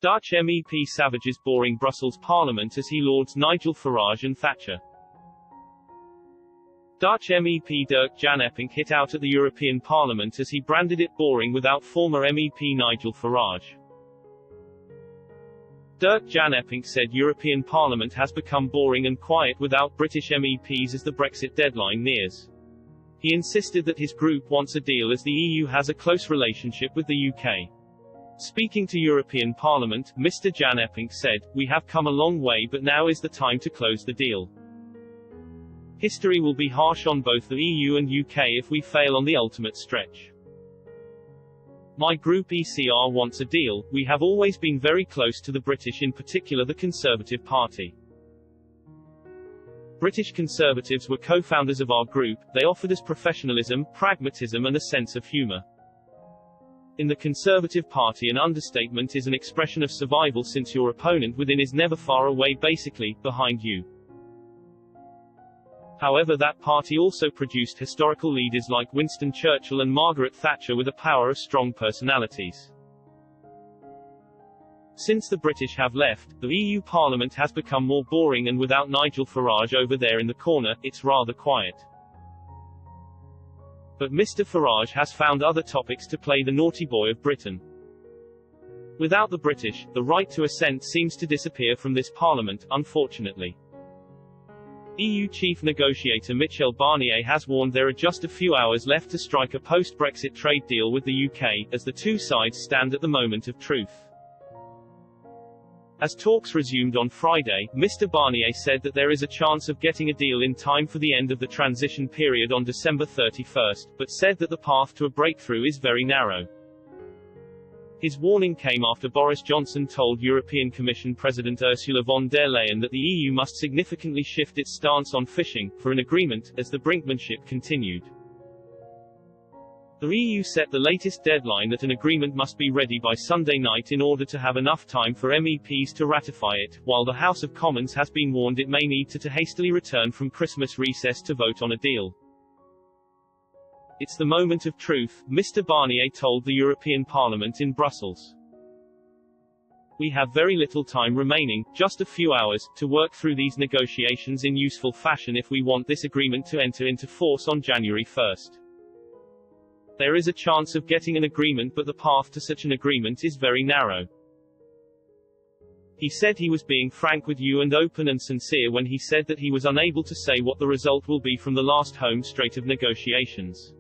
Dutch MEP Savages boring Brussels Parliament as he lauds Nigel Farage and Thatcher. Dutch MEP Dirk-Jan Eppink hit out at the European Parliament as he branded it boring without former MEP Nigel Farage. Dirk-Jan Eppink said European Parliament has become boring and quiet without British MEPs as the Brexit deadline nears. He insisted that his group wants a deal as the EU has a close relationship with the UK. Speaking to European Parliament, Mr. Jan Eppink said, "We have come a long way but now is the time to close the deal. History will be harsh on both the EU and UK if we fail on the ultimate stretch. My group ECR wants a deal. We have always been very close to the British, in particular the Conservative Party. British Conservatives were co-founders of our group. They offered us professionalism, pragmatism and a sense of humour. In the Conservative Party, an understatement is an expression of survival since your opponent within is never far away, basically, behind you. However, that party also produced historical leaders like Winston Churchill and Margaret Thatcher with a power of strong personalities. Since the British have left, the EU Parliament has become more boring and without Nigel Farage over there in the corner, it's rather quiet. But Mr. Farage has found other topics to play the naughty boy of Britain. Without the British, the right to assent seems to disappear from this Parliament, unfortunately. EU chief negotiator Michel Barnier has warned there are just a few hours left to strike a post-Brexit trade deal with the UK, as the two sides stand at the moment of truth. As talks resumed on Friday, Mr. Barnier said that there is a chance of getting a deal in time for the end of the transition period on December 31st, but said that the path to a breakthrough is very narrow. His warning came after Boris Johnson told European Commission President Ursula von der Leyen that the EU must significantly shift its stance on fishing, for an agreement, as the brinkmanship continued. The EU set the latest deadline that an agreement must be ready by Sunday night in order to have enough time for MEPs to ratify it, while the House of Commons has been warned it may need to hastily return from Christmas recess to vote on a deal. It's the moment of truth, Mr. Barnier told the European Parliament in Brussels. We have very little time remaining, just a few hours, to work through these negotiations in useful fashion if we want this agreement to enter into force on January 1st. There is a chance of getting an agreement, but the path to such an agreement is very narrow. He said he was being frank with you and open and sincere when he said that he was unable to say what the result will be from the last home straight of negotiations.